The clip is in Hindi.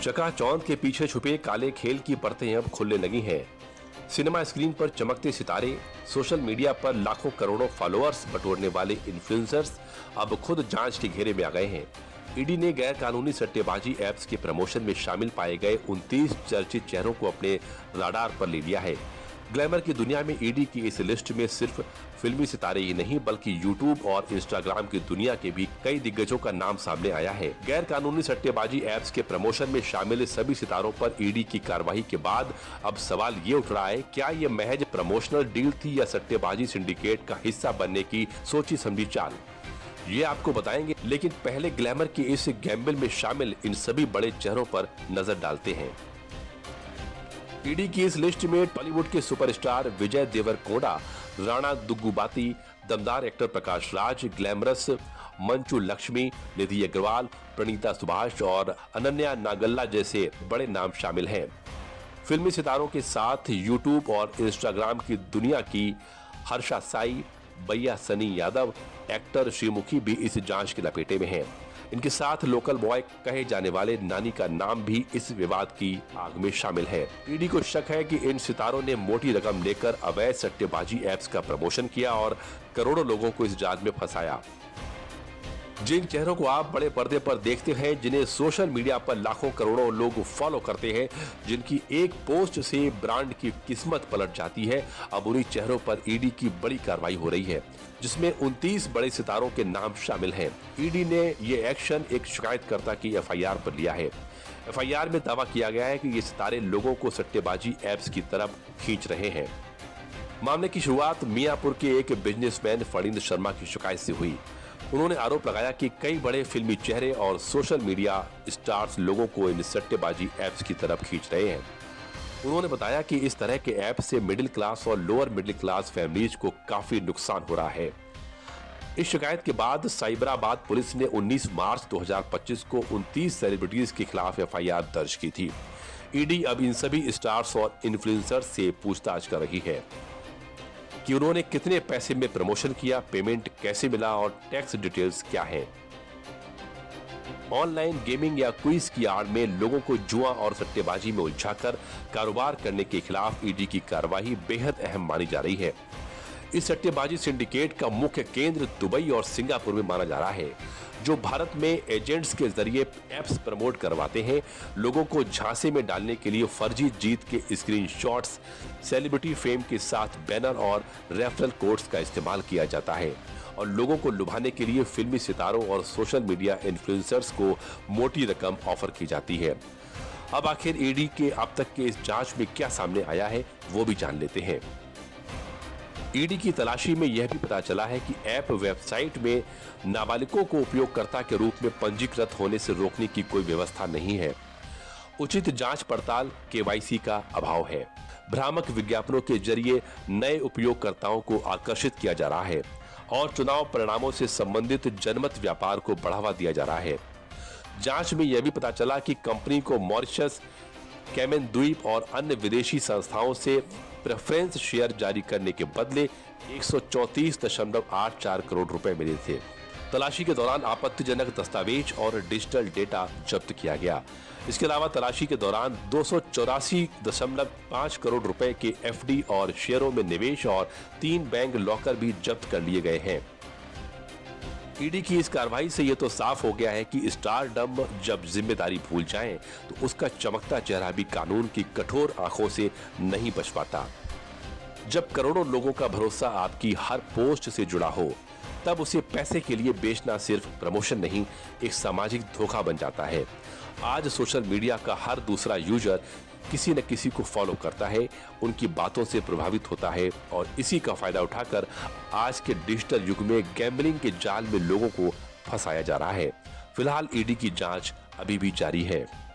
चकाचौंध के पीछे छुपे काले खेल की परतें अब खुलने लगी हैं। सिनेमा स्क्रीन पर चमकते सितारे, सोशल मीडिया पर लाखों करोड़ों फॉलोअर्स बटोरने वाले इन्फ्लुएंसर्स अब खुद जांच के घेरे में आ गए हैं। ईडी ने गैर कानूनी सट्टेबाजी ऐप्स के प्रमोशन में शामिल पाए गए 29 चर्चित चेहरों को अपने राडार पर ले लिया है। ग्लैमर की दुनिया में ईडी की इस लिस्ट में सिर्फ फिल्मी सितारे ही नहीं बल्कि यूट्यूब और इंस्टाग्राम की दुनिया के भी कई दिग्गजों का नाम सामने आया है। गैर कानूनी सट्टेबाजी ऐप्स के प्रमोशन में शामिल सभी सितारों पर ईडी की कार्रवाई के बाद अब सवाल ये उठ रहा है, क्या ये महज प्रमोशनल डील थी या सट्टेबाजी सिंडिकेट का हिस्सा बनने की सोची समझी चाल? ये आपको बताएंगे, लेकिन पहले ग्लैमर की इस गैम्बल में शामिल इन सभी बड़े चेहरों पर नजर डालते हैं। ईडी की इस लिस्ट में टॉलीवुड के सुपरस्टार विजय देवरकोंडा, राणा दुग्गुबाती, दमदार एक्टर प्रकाश राज, ग्लैमरस मंचू लक्ष्मी, निधि अग्रवाल, प्रणीता सुभाष और अनन्या नागल्ला जैसे बड़े नाम शामिल हैं। फिल्मी सितारों के साथ यूट्यूब और इंस्टाग्राम की दुनिया की हर्षा साई, भैया सनी यादव, एक्टर श्रीमुखी भी इस जांच के लपेटे में हैं। इनके साथ लोकल बॉय कहे जाने वाले नानी का नाम भी इस विवाद की आग में शामिल है। ईडी को शक है कि इन सितारों ने मोटी रकम लेकर अवैध सट्टेबाजी ऐप्स का प्रमोशन किया और करोड़ों लोगों को इस जाल में फंसाया। जिन चेहरों को आप बड़े पर्दे पर देखते हैं, जिन्हें सोशल मीडिया पर लाखों करोड़ों लोग फॉलो करते हैं, जिनकी एक पोस्ट से ब्रांड की किस्मत पलट जाती है, अब उन्हीं चेहरों पर ईडी की बड़ी कार्रवाई हो रही है, जिसमें 29 बड़े सितारों के नाम शामिल हैं। ईडी ने ये एक्शन एक शिकायतकर्ता की एफआईआर पर लिया है। एफआईआर में दावा किया गया है कि ये सितारे लोगों को सट्टेबाजी ऐप्स की तरफ खींच रहे हैं। मामले की शुरुआत मियापुर के एक बिजनेसमैन फणींद्र शर्मा की शिकायत से हुई। उन्होंने आरोप लगाया कि कई बड़े फिल्मी चेहरे और सोशल मीडिया स्टार्स लोगों को इन सट्टेबाजी ऐप्स की तरफ खींच रहे हैं। उन्होंने बताया कि इस तरह के ऐप से मिडिल क्लास और लोअर मिडिल क्लास फैमिलीज को काफी नुकसान हो रहा है। इस शिकायत के बाद साइबराबाद पुलिस ने 19 मार्च 2025 को 29 सेलिब्रिटीज के खिलाफ एफआईआर दर्ज की थी। ईडी अब इन सभी स्टार्स और इन्फ्लुएंसर्स से पूछताछ कर रही है कि उन्होंने कितने पैसे में प्रमोशन किया, पेमेंट कैसे मिला और टैक्स डिटेल्स क्या है। ऑनलाइन गेमिंग या क्विज की आड़ में लोगों को जुआ और सट्टेबाजी में उलझाकर कारोबार करने के खिलाफ ईडी की कार्रवाई बेहद अहम मानी जा रही है। इस सट्टेबाजी सिंडिकेट का मुख्य केंद्र दुबई और सिंगापुर में माना जा रहा है, जो भारत में एजेंट्स के जरिए ऐप्स प्रमोट करवाते हैं। लोगों को झांसे में डालने के लिए फर्जी जीत के स्क्रीनशॉट्स, सेलिब्रिटी फेम के साथ बैनर और रेफरल कोड्स का इस्तेमाल किया जाता है और लोगों को लुभाने के लिए फिल्मी सितारों और सोशल मीडिया इन्फ्लुएंसर्स को मोटी रकम ऑफर की जाती है। अब आखिर ईडी के अब तक के इस जांच में क्या सामने आया है, वो भी जान लेते हैं। ईडी की तलाशी में यह भी पता चला है कि ऐप वेबसाइट में नाबालिगों को उपयोगकर्ता के रूप में पंजीकृत होने से रोकने की कोई व्यवस्था नहीं है। उचित जांच पड़ताल, केवाईसी का अभाव है। भ्रामक विज्ञापनों के जरिए नए उपयोगकर्ताओं को आकर्षित किया जा रहा है और चुनाव परिणामों से संबंधित जनमत व्यापार को बढ़ावा दिया जा रहा है। जांच में यह भी पता चला कि कंपनी को मॉरिशस, कैमन द्वीप और अन्य विदेशी संस्थाओं से प्रेफरेंस शेयर जारी करने के बदले 134.84 करोड़ रुपए मिले थे। तलाशी के दौरान आपत्तिजनक दस्तावेज और डिजिटल डेटा जब्त किया गया। इसके अलावा तलाशी के दौरान 284.5 करोड़ रुपए के एफडी और शेयरों में निवेश और 3 बैंक लॉकर भी जब्त कर लिए गए हैं। ईडी की इस कार्रवाई से यह तो साफ हो गया है कि स्टारडम जब जिम्मेदारी भूल जाए तो उसका चमकता चेहरा भी कानून की कठोर आंखों से नहीं बच पाता। जब करोड़ों लोगों का भरोसा आपकी हर पोस्ट से जुड़ा हो, तब उसे पैसे के लिए बेचना सिर्फ प्रमोशन नहीं, एक सामाजिक धोखा बन जाता है। आज सोशल मीडिया का हर दूसरा यूजर किसी न किसी को फॉलो करता है, उनकी बातों से प्रभावित होता है और इसी का फायदा उठाकर आज के डिजिटल युग में गैम्बलिंग के जाल में लोगों को फंसाया जा रहा है। फिलहाल ईडी की जांच अभी भी जारी है।